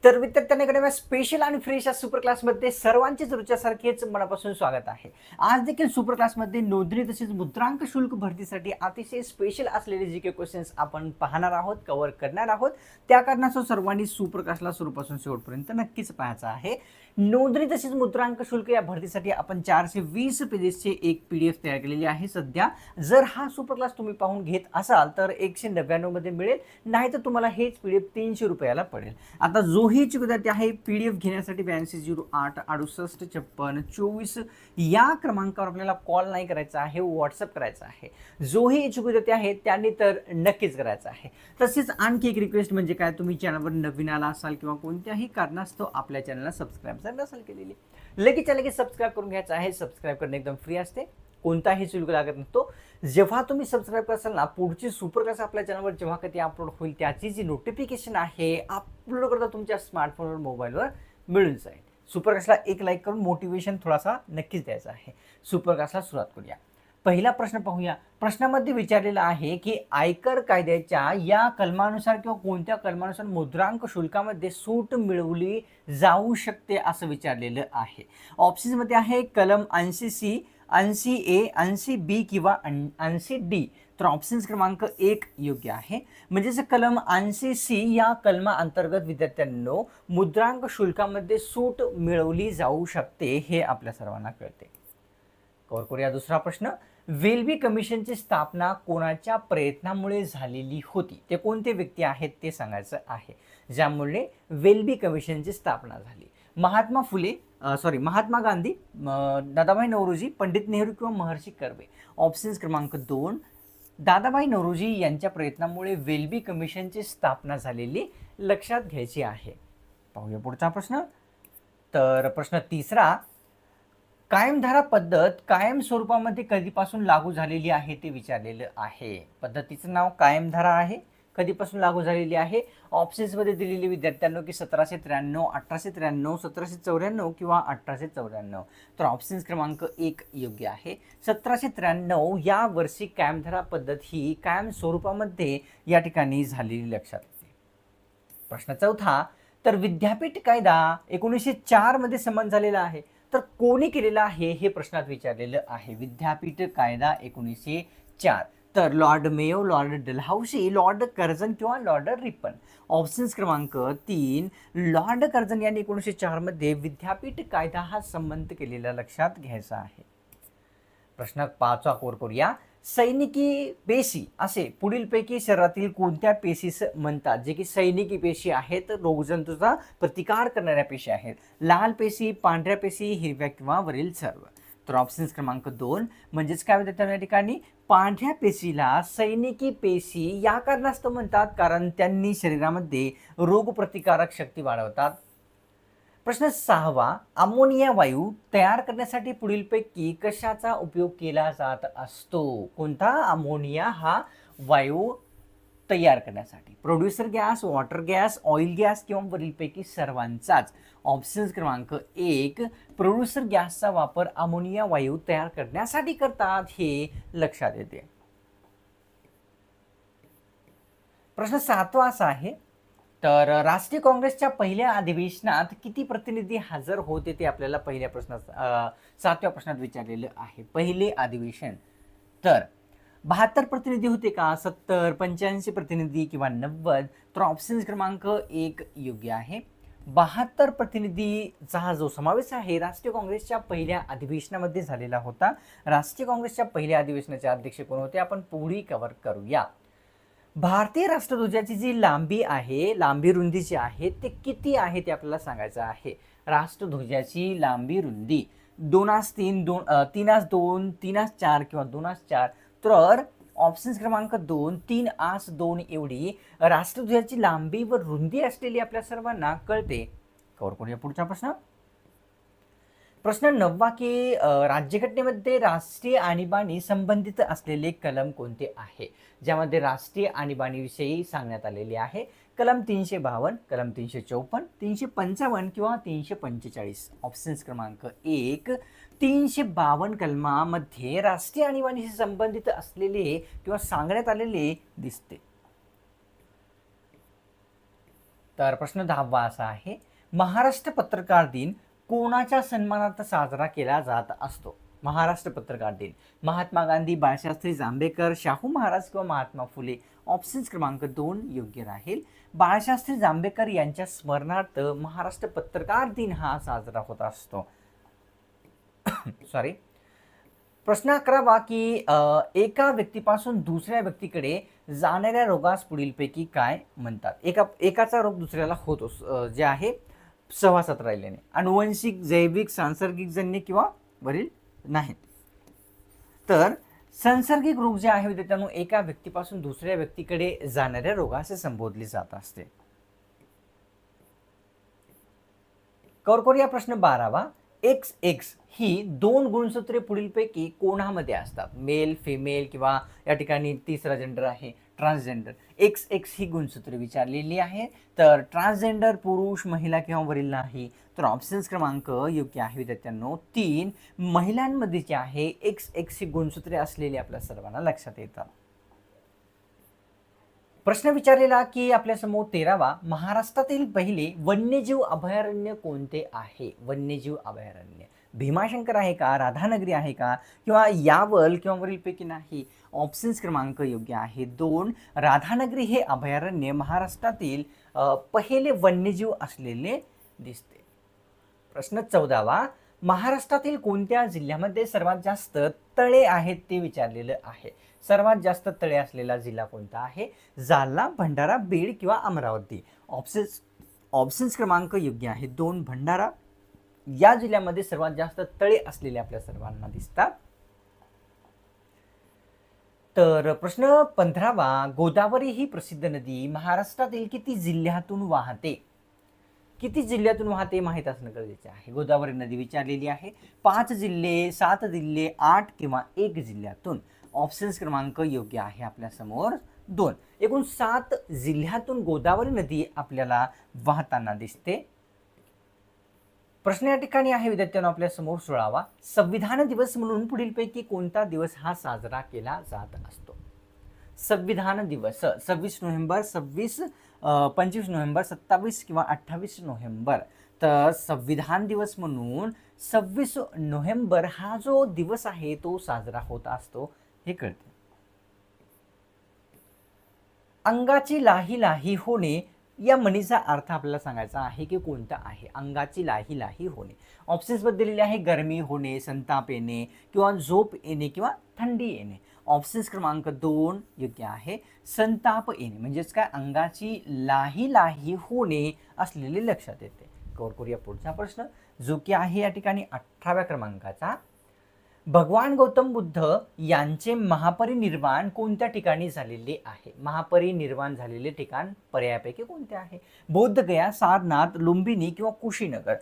तर विद्यार्थ्यांकडे स्पेशल आणि फ्रेश या सुपर क्लासमध्ये सर्वांचेच रोजच्यासारखेच मनापासून स्वागत आहे। आज देखील सुपर क्लासमध्ये नोंदणी तसेच मुद्रांक शुल्क भरतीसाठी अतिशय स्पेशल असलेले जी के क्वेश्चन्स आपण पाहणार आहोत, कव्हर करणार आहोत। त्या कारणास्तव सर्वांनी सुपर क्लासला सुरूपासून शेवटपर्यंत नक्कीच पाहायचं आहे। नोंदणी तसेच मुद्रांक शुल्क या भरतीसाठी आपण 420 पेजेसचे एक पीडीएफ तयार केलेली आहे। सध्या जर हा सुपर क्लास तुम्ही पाहून घेत असाल तर 199 मध्ये मिळेल, नाही तर तुम्हाला हेच पीडीएफ 300 रुपयाला पडेल। आता जोही इच्छुक विद्यार्थी आहे पीडीएफ घेण्यासाठी 8208 68 56 24 या क्रमांकावर आपल्याला कॉल नाही करायचा आहे, व्हॉट्सअप करायचा आहे। जोही इच्छुक विद्यार्थी आहे त्यांनी तर नक्कीच करायचं आहे। तसेच आणखी एक रिक्वेस्ट म्हणजे काय, तुम्ही चॅनलवर नवीन आला असाल किंवा कोणत्याही कारणास्तव आपल्या चॅनलला सबस्क्राइब नसेल केलेली, लगेच सबस्क्राइब करून घ्यायचं आहे। सबस्क्राइब करणे एकदम फ्री असते, कोणताही शुल्क लागत नसतो। जेव्हा तुम्ही सबस्क्राइब कराल ना, पुढची सुपर क्लास आपल्या चॅनलवर जेव्हा कधी अपलोड होईल त्याची जी नोटिफिकेशन आहे अपलोड करता तुमच्या स्मार्टफोनवर मोबाईलवर मिळून जाईल। सुपर क्लासला एक लाईक करून मोटिवेशन थोडासा नक्कीच द्यायचा आहे। सुपर क्लासला सुरुवात करूया। पहिला प्रश्न पाहूया। प्रश्नामध्ये विचारलेला आहे की आयकर कायद्याच्या या कलमानुसार किंवा कोणत्या कलमानुसार मुद्रांक शुल्कामध्ये सूट मिळवली जाऊ शकते असं विचारलेलं आहे। ऑप्शन्समध्ये आहे कलम 80C, 80A, 80B किंवा 80D। तर ऑप्शन्स क्रमांक 1 योग्य आहे। म्हणजे कलम 80C या कलमा अंतर्गत विद्यार्थ्यांनो मुद्रांक शुल्कामध्ये सूट मिळवली जाऊ शकते हे आपल्या सर्वांना कळते। कव्हर करूया दुसरा प्रश्न। वेल्बी कमिशनची स्थापना कोणाच्या प्रयत्नामुळे झालेली होती, ते कोणते व्यक्ती आहेत ते सांगायचं आहे ज्यामुळे वेल्बी कमिशनची स्थापना झाली। महात्मा गांधी, दादाभाई नौरोजी, पंडित नेहरू किंवा महर्षी कर्वे। ऑप्शन्स क्रमांक 2 दादाभाई नौरोजी यांच्या प्रयत्नामुळे वेल्बी कमिशनची स्थापना झालेली लक्षात घ्यायची आहे। पाहूया पुढचा प्रश्न। तर प्रश्न तिसरा, कायमधारा पद्धत कायम स्वरूपामध्ये कधीपासून लागू झालेली आहे ते विचारलेलं आहे। पद्धतीचं नाव कायमधारा आहे, कधीपासून लागू झालेली आहे। ऑप्शन्समध्ये दिलेली विद्यार्थ्यांनो की 1793, 1893, 1794 किंवा 1894। तर ऑप्शन्स क्रमांक 1 योग्य आहे। 1793 या वर्षी कायमधारा पद्धत ही कायम स्वरूपामध्ये या ठिकाणी झालेली लक्षात येते। प्रश्न चौथा, तर विद्यापीठ कायदा 1904 मध्ये संमत झालेला आहे, तर कोणी केलेला आहे हे प्रश्नात विचारलेलं आहे। विद्यापीठ कायदा 1904 तर Lord Mayo, Lord Dalhousie, Lord Curzon किंवा लॉर्ड रिपन। ऑप्शन्स क्रमांक 3 लॉर्ड कर्झन यांनी 1904 मध्ये विद्यापीठ कायदा हा संमत केलेला लक्षात घ्यायचा आहे। प्रश्न 5 कव्हर करूया। सैनिकी पेशी असे पुढीलपैकी शरीरातील कोणत्या पेशीस म्हणतात, जे की सैनिकी पेशी आहेत, रोगजंतूचा प्रतिकार करणाऱ्या पेशी आहेत। लाल पेशी, पांढऱ्या पेशी, हिरव्या किंवा वरील सर्व। तर ऑप्शन्स क्रमांक 2 म्हणजेच काय होतं त्या ठिकाणी पांढऱ्या पेशीला सैनिकी पेशी या कारणास्तव म्हणतात कारण त्यांनी शरीरामध्ये रोगप्रतिकारक शक्ती वाढवतात। प्रश्न 6, अमोनिया वायू तयार करण्यासाठी पुढीलपैकी कशाचा उपयोग केला जात असतो। कोणता अमोनिया हा वायू तयार करण्यासाठी, producer gas, water gas, oil gas किंवा वरीलपैकी सर्वांचाच। ऑप्शन्स क्रमांक 1 प्रोड्युसर गॅसचा वापर अमोनिया वायू तयार करण्यासाठी करतात हे लक्षात येते। प्रश्न 7 असा आहे, तर राष्ट्रीय काँग्रेसच्या पहिल्या अधिवेशनात किती प्रतिनिधी हजर होते ते आपल्याला पहिल्या प्रश्नात 7व्या प्रश्नात विचारलेलं आहे। पहिले अधिवेशन तर 72 प्रतिनिधी होते का, 70, 85 प्रतिनिधी किंवा 90। तर ऑप्शन क्रमांक 1 योग्य आहे। 72 प्रतिनिधीचा जो समावेश आहे राष्ट्रीय काँग्रेसच्या पहिल्या अधिवेशनामध्ये झालेला होता। राष्ट्रीय काँग्रेसच्या पहिल्या अधिवेशनाचे अध्यक्ष कोण होते आपण पुढे कव्हर करूया। भारतीय राष्ट्रध्वजाची जी लांबी आहे, लांबी रुंदी जी आहे ते किती आहे ते आपल्याला सांगायचं आहे। राष्ट्रध्वजाची लांबी रुंदी 2-3, 3-2, 3-4 किंवा 2-4। तर ऑप्शन्स क्रमांक 2 3-2 एवढी राष्ट्रध्वजाची लांबी व रुंदी असलेली आपल्या सर्वांना कळते। कव्हर करूया पुढचा प्रश्न। प्रश्न 9 की राज्यघटनेमध्ये राष्ट्रीय आणीबाणी संबंधित असलेले कलम कोणते आहे, ज्यामध्ये राष्ट्रीय आणीबाणीविषयी सांगण्यात आलेले आहे। कलम 352, कलम 354, 355 किंवा 345। ऑप्शन्स क्रमांक 1 352 कलमामध्ये राष्ट्रीय आणीबाणीशी संबंधित असलेले किंवा सांगण्यात आलेले दिसते। तर प्रश्न 10वा असा आहे, महाराष्ट्र पत्रकार दिन कोणाच्या सन्मानार्थ साजरा केला जात असतो? महाराष्ट्र पत्रकार दिन महात्मा गांधी, बाळशास्त्री जांभेकर, शाहू महाराज किंवा महात्मा फुले? ऑप्शन्स क्रमांक 2 योग्य राहील. बाळशास्त्री जांभेकर यांच्या स्मरणार्थ महाराष्ट्र पत्रकार दिन हा साजरा होत असतो. सॉरी. प्रश्न 11वा की एका व्यक्तीपासून दुसऱ्या व्यक्तीकडे जाणाऱ्या रोगास पुढीलपैकी काय म्हणतात? एकाचा रोग दुसऱ्याला होतो जे आहे सहवासात राहिल्याने. अनुवंशिक, जैविक, सांसर्गिक जन्य किंवा वरील नाही. तर सांसर्गिक रोग जे आहे विद्यार्थ्यांनो एका व्यक्तीपासून दुसऱ्या व्यक्तीकडे जाणाऱ्या रोगास संबोधले जात असते. कव्हर करूया प्रश्न 12वा. XX ही 2 गुणसूत्रे पुढीलपैकी कोणामध्ये असतात? मेल, फिमेल किंवा या ठिकाणी तिसरा जेंडर आहे ट्रान्सजेंडर. XX ही गुणसूत्रे विचारलेली आहे. तर ट्रान्सजेंडर पुरुष, महिला किंवा वरील नाही. तर ऑप्शन्स क्रमांक योग्य आहे विद्यार्थ्यांनो 3. महिलांमध्ये जे आहे XX ही गुणसूत्रे असलेली आपल्या सर्वांना लक्षात येतात. प्रश्न विचारलेला की आपल्या समोर 13वा, महाराष्ट्रातील पहिले वन्यजीव अभयारण्य कोणते आहे? वन्यजीव अभयारण्य भीमाशंकर आहे का, राधानगरी आहे का, किंवा यावल किंवा वरीलपैकी नाही? ऑप्शन्स क्रमांक योग्य आहे 2. राधानगरी हे अभयारण्य महाराष्ट्रातील पहिले वन्यजीव असलेले दिसते. प्रश्न 14वा, महाराष्ट्रातील कोणत्या जिल्ह्यामध्ये सर्वात जास्त तळे आहेत ते विचारलेलं आहे. सर्वात जास्त तळे असलेला जिल्हा कोणता आहे? जालना, भंडारा, बीड किंवा अमरावती? ऑप्शन्स क्रमांक योग्य आहे 2. भंडारा या जिल्ह्यामध्ये सर्वात जास्त तळे असलेले आपल्या सर्वांना दिसतात. तर प्रश्न 15वा, गोदावरी ही प्रसिद्ध नदी महाराष्ट्रातील किती जिल्ह्यातून वाहते? किती जिल्ह्यातून वाहते माहीत असणं गरजेचे आहे. गोदावरी नदी विचारलेली आहे. 5 जिल्हे, 7 जिल्हे, 8 किंवा 1 जिल्ह्यातून? ऑप्शन्स क्रमांक योग्य आहे आपल्या समोर 2. एकूण 7 जिल्ह्यातून गोदावरी नदी आपल्याला वाहताना दिसते. प्रश्न या ठिकाणी आहे विद्यार्थ्यांनो आपल्या समोर 16वा, संविधान दिवस म्हणून पुढीलपैकी कोणता दिवस हा साजरा केला जात असतो? संविधान दिवस 26 नोव्हेंबर, 25 नोव्हेंबर, 27 किंवा 28 नोव्हेंबर? तर संविधान दिवस म्हणून 26 नोव्हेंबर हा जो दिवस आहे तो साजरा होत असतो हे कळते. अंगाची लाही लाही होणे या म्हणीचा अर्थ आपल्याला सांगायचा आहे की कोणता आहे? अंगाची लाही लाही होणे. ऑप्शन्स मध्ये दिलेले आहे गरमी होणे, संताप येणे किंवा झोप येणे किंवा थंडी येणे. ऑप्शन्स क्रमांक 2 योग्य आहे. संताप येणे म्हणजेच काय? अंगाची लाही लाही होणे असलेले लक्षात येते. कव्हर करूया पुढचा प्रश्न जो की आहे या ठिकाणी 18व्या क्रमांकाचा. भगवान गौतम बुद्ध यांचे महापरिनिर्वाण कोणत्या ठिकाणी झालेले आहे? महापरिनिर्वाण झालेले ठिकाण पर्यायापैकी कोणते आहे? बोधगया, सारनाथ, लुंबिनी किंवा कुशीनगर?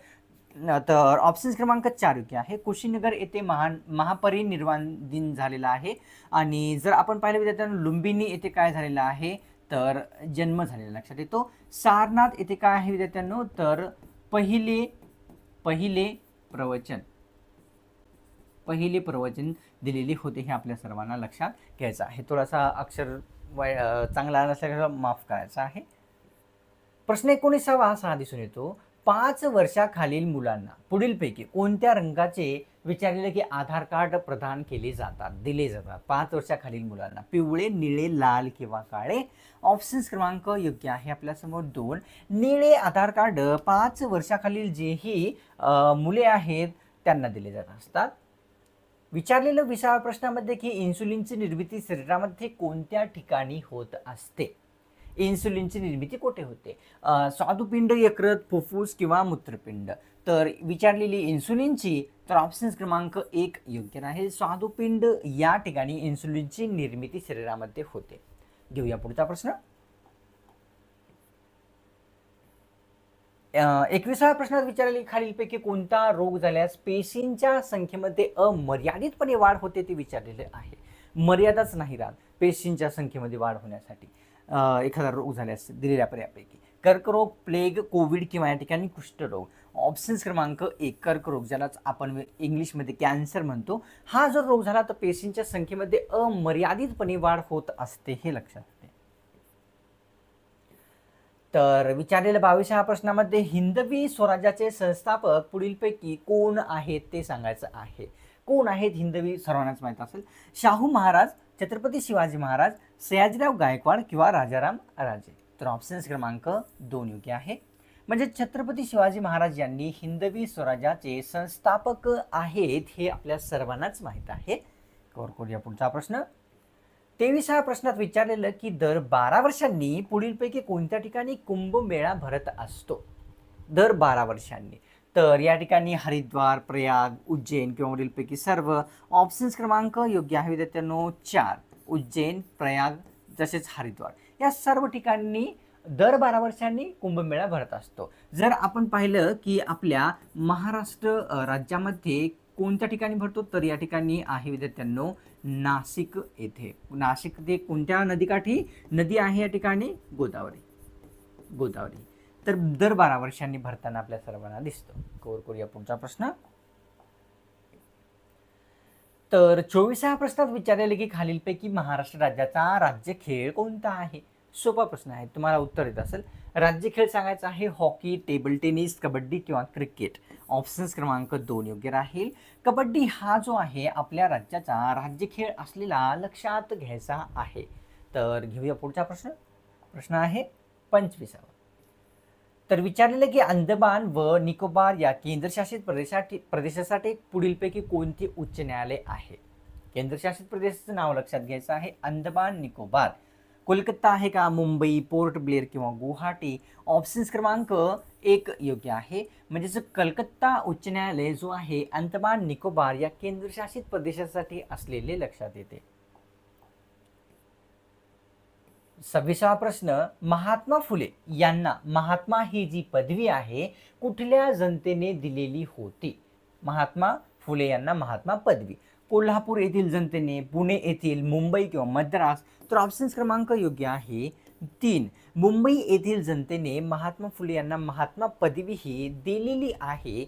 तर ऑप्शन्स क्रमांक 4 योग्य आहे. कुशीनगर येथे महापरिनिर्वाण दिन झालेला आहे. आणि जर आपण पाहिलं विद्यार्थ्यांना लुंबिनी येथे काय झालेलं आहे तर जन्म झालेला लक्षात येतो. सारनाथ येथे काय आहे विद्यार्थ्यांनो तर पहिले प्रवचन दिलेले होते हे आपल्या सर्वांना लक्षात घ्यायचं आहे. थोडासा अक्षर चांगला नसल्यास माफ करायचा आहे. प्रश्न 19वा असा दिसून येतो, 5 वर्षाखालील मुलांना पुढीलपैकी कोणत्या रंगाचे विचारलेले की आधार कार्ड प्रदान दिले जातात 5 वर्षाखालील मुलांना? पिवळे, निळे, लाल किंवा काळे? ऑप्शन्स क्रमांक योग्य आहे आपल्या समोर 2. निळे आधार कार्ड 5 वर्षाखालील जेही मुले आहेत त्यांना दिले जात असतात. विचारलेलं 20व्या प्रश्नामध्ये की इन्सुलिनची निर्मिती शरीरामध्ये कोणत्या ठिकाणी होत असते? इन्सुलिनची निर्मिती कुठे होते? स्वादुपिंड, यकृत, फुफ्फुस किंवा मूत्रपिंड? तर विचारलेली इन्सुलिनची तर ऑप्शन्स क्रमांक 1 योग्य आहे. स्वादुपिंड या ठिकाणी इन्सुलिनची निर्मिती शरीरामध्ये होते. घेऊया पुढचा प्रश्न. 21व्या प्रश्नात विचारलेली खालीलपैकी कोणता रोग झाल्यास पेशींच्या संख्येमध्ये अमर्यादितपणे वाढ होते ते विचारलेले आहे. मर्यादाच नाही राहत पेशींच्या संख्येमध्ये वाढ होण्यासाठी एखादा रोग झाल्यास दिलेल्या पर्यायापैकी. कर्करोग, प्लेग, कोविड किंवा या ठिकाणी कुष्ठरोग? ऑप्शन्स क्रमांक 1 कर्करोग ज्यालाच आपण इंग्लिशमध्ये कॅन्सर म्हणतो. हा जर रोग झाला तर पेशींच्या संख्येमध्ये अमर्यादितपणे वाढ होत असते हे लक्षात. तर विचारलेल्या 22व्या प्रश्नामध्ये हिंदवी स्वराज्याचे संस्थापक पुढीलपैकी कोण आहेत ते सांगायचं आहे. कोण आहेत हिंदवी, सर्वांनाच माहीत असेल. शाहू महाराज, छत्रपती शिवाजी महाराज, सयाजीराव गायकवाड किंवा राजाराम राजे. तर ऑप्शन क्रमांक 2 योग्य आहे. म्हणजे छत्रपती शिवाजी महाराज यांनी हिंदवी स्वराज्याचे संस्थापक आहेत हे आपल्या सर्वांनाच माहीत आहे. कव्हर करूया पुढचा प्रश्न. 23व्या प्रश्नात विचारलेलं की दर 12 वर्षांनी पुढीलपैकी कोणत्या ठिकाणी कुंभमेळा भरत असतो. दर 12 वर्षांनी. तर या ठिकाणी हरिद्वार, प्रयाग, उज्जैन किंवा वरीलपैकी सर्व. ऑप्शन्स क्रमांक योग्य आहे विद्यार्थ्यांनो 4. उज्जैन, प्रयाग तसेच हरिद्वार या सर्व ठिकाणी दर 12 वर्षांनी कुंभमेळा भरत असतो. जर आपण पाहिलं की आपल्या महाराष्ट्र राज्यामध्ये कोणत्या ठिकाणी भरतो तर या ठिकाणी आहे विद्यार्थ्यांनो नाशिक येथे. नाशिक ते कोणत्या नदीकाठी नदी आहे या ठिकाणी गोदावरी. तर दर 12 वर्षांनी भरताना आपल्या सर्वांना दिसतो. कव्हर करूया पुढचा प्रश्न. तर 24व्या प्रश्नात विचारलेले की खालीलपैकी महाराष्ट्र राज्याचा राज्य खेळ कोणता आहे. सोपा प्रश्न आहे, तुम्हाला उत्तर येत असेल. राज्य खेळ सांगायचा आहे हॉकी, टेबल टेनिस, कबड्डी किंवा क्रिकेट. ऑप्शन्स क्रमांक 2 योग्य राहील. कबड्डी हा जो आहे आपल्या राज्याचा राज्य खेळ असलेला लक्षात घ्यायचा आहे. तर घेऊया पुढचा प्रश्न. प्रश्न आहे 25वा. तर विचारलेले की अंदमान व निकोबार या केंद्रशासित प्रदेशासाठी पुढीलपैकी कोणते उच्च न्यायालय आहे. केंद्रशासित प्रदेशाचं नाव लक्षात घ्यायचं आहे अंदमान निकोबार. कोलकाता आहे का, मुंबई, पोर्ट ब्लेअर किंवा गुवाहाटी. ऑप्शन्स क्रमांक 1 योग्य आहे. म्हणजेच कलकत्ता उच्च न्यायालय जो आहे अंदमान निकोबार या केंद्रशासित प्रदेशासाठी असलेले लक्षात येते. 26वा प्रश्न. महात्मा फुले यांना महात्मा ही जी पदवी आहे कुठल्या जनतेने दिलेली होती. महात्मा फुले यांना महात्मा पदवी कोल्हापूर येथील जनतेने, पुणे येथील, मुंबई किंवा मद्रास. तर ऑप्शन्स क्रमांक योग्य आहे 3. मुंबई येथील जनतेने महात्मा फुले यांना महात्मा पदवी ही दिलेली आहे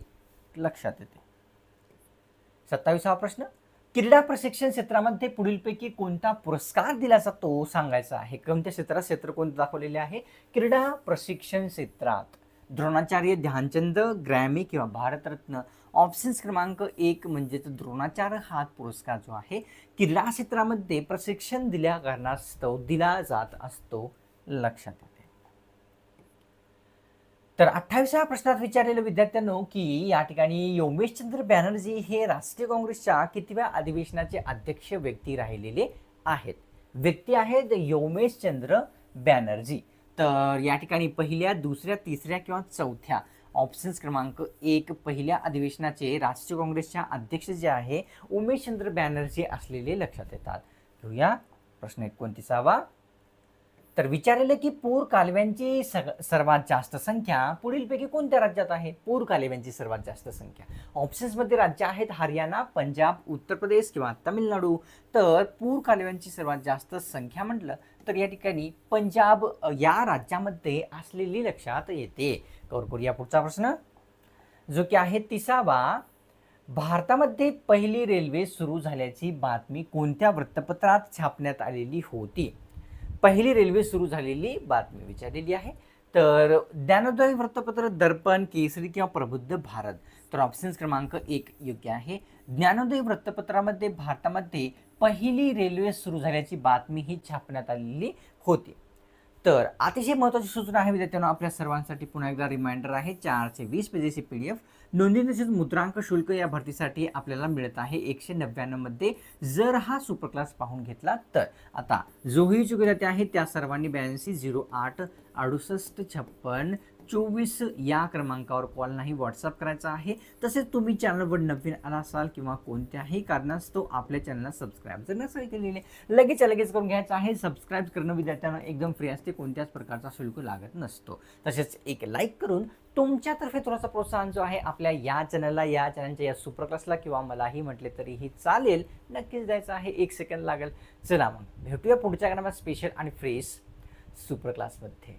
लक्षात येते. 27वा प्रश्न. क्रीडा प्रशिक्षण क्षेत्रामध्ये पुढीलपैकी कोणता पुरस्कार दिला जातो सांगायचा आहे. कोणत्या क्षेत्रात, क्षेत्र कोणतं दाखवलेले आहे क्रीडा प्रशिक्षण क्षेत्रात. द्रोणाचार्य, ध्यानचंद, ग्रॅमी किंवा भारतरत्न. ऑप्शन्स क्रमांक 1 म्हणजेच द्रोणाचार्य हा पुरस्कार जो आहे क्रीडा क्षेत्रामध्ये प्रशिक्षण दिल्या कारणास्तव दिला जात असतो लक्षात येते. तर 28व्या प्रश्नात विचारलेलं विद्यार्थ्यांनो की या ठिकाणी योमेशचंद्र बॅनर्जी हे राष्ट्रीय काँग्रेसच्या कितव्या अधिवेशनाचे अध्यक्ष व्यक्ती राहिलेले आहेत. व्यक्ती आहेत योमेशचंद्र बॅनर्जी. तर या ठिकाणी पहिल्या, दुसऱ्या, तिसऱ्या किंवा चौथ्या. ऑप्शन्स क्रमांक 1 पहिल्या अधिवेशनाचे राष्ट्रीय काँग्रेसच्या अध्यक्ष जे आहे उमेशचंद्र बॅनर्जी असलेले लक्षात येतात. घेऊया प्रश्न 29वा. तर विचारलेले की पूर कालव्यांची सर्वात जास्त संख्या पुढीलपैकी कोणत्या राज्यात आहे. पूर कालव्यांची सर्वात जास्त संख्या. ऑप्शन्समध्ये राज्य आहेत हरियाणा, पंजाब, उत्तर प्रदेश किंवा तामिळनाडू. तर पूर कालव्यांची सर्वात जास्त संख्या म्हटलं तर या ठिकाणी पंजाब या राज्यामध्ये असलेली लक्षात येते. कव्हर करूया पुढचा प्रश्न जो की आहे 30वा. भारतामध्ये पहिली रेल्वे सुरू झाल्याची बातमी कोणत्या वृत्तपत्रात छापण्यात आलेली होती. पहिली रेल्वे सुरू झालेली बातमी विचारलेली आहे. तर ज्ञानोदय वृत्तपत्र, दर्पण, केसरी किंवा प्रबुद्ध भारत. तर ऑप्शन्स क्रमांक 1 योग्य आहे. ज्ञानोदय वृत्तपत्रामध्ये भारतामध्ये पहिली रेल्वे सुरू झाल्याची बातमी ही छापण्यात आलेली होती. तर अतिशय महत्त्वाची सूचना आहे विद्यार्थ्यांनो आपल्या सर्वांसाठी. पुन्हा एकदा रिमाइंडर आहे 420 पेजेसची PDF. नोंदणी तसेच मुद्रांक शुल्क या भरतीसाठी आपल्याला मिळत आहे 199 मध्ये जर हा सुपर क्लास पाहून घेतला तर. आता जोही इच्छुक विद्यार्थी आहेत त्या सर्वांनी 82 08 68 56 24 या क्रमांकावर कॉल नाही व्हॉट्सअप करायचा आहे. तसेच तुम्ही चॅनलवर नवीन आला असाल किंवा कोणत्याही कारणास्तव आपल्या चॅनलला सबस्क्राईब जर नसेल केलेले लगेच करून घ्यायचं आहे. सबस्क्राईब करणं विद्यार्थ्यांना एकदम फ्री असते, कोणत्याच प्रकारचा शुल्क लागत नसतो. तसेच एक लाईक करून तुमच्यातर्फे थोडासा प्रोत्साहन जो आहे आपल्या या चॅनलला, या चॅनलच्या या सुपर क्लासला किंवा मलाही म्हटले तरीही चालेल नक्कीच द्यायचं आहे. 1 सेकंद लागेल. चला मग भेटूया पुढच्या क्रमात स्पेशल आणि फ्रेश सुपर क्लासमध्ये.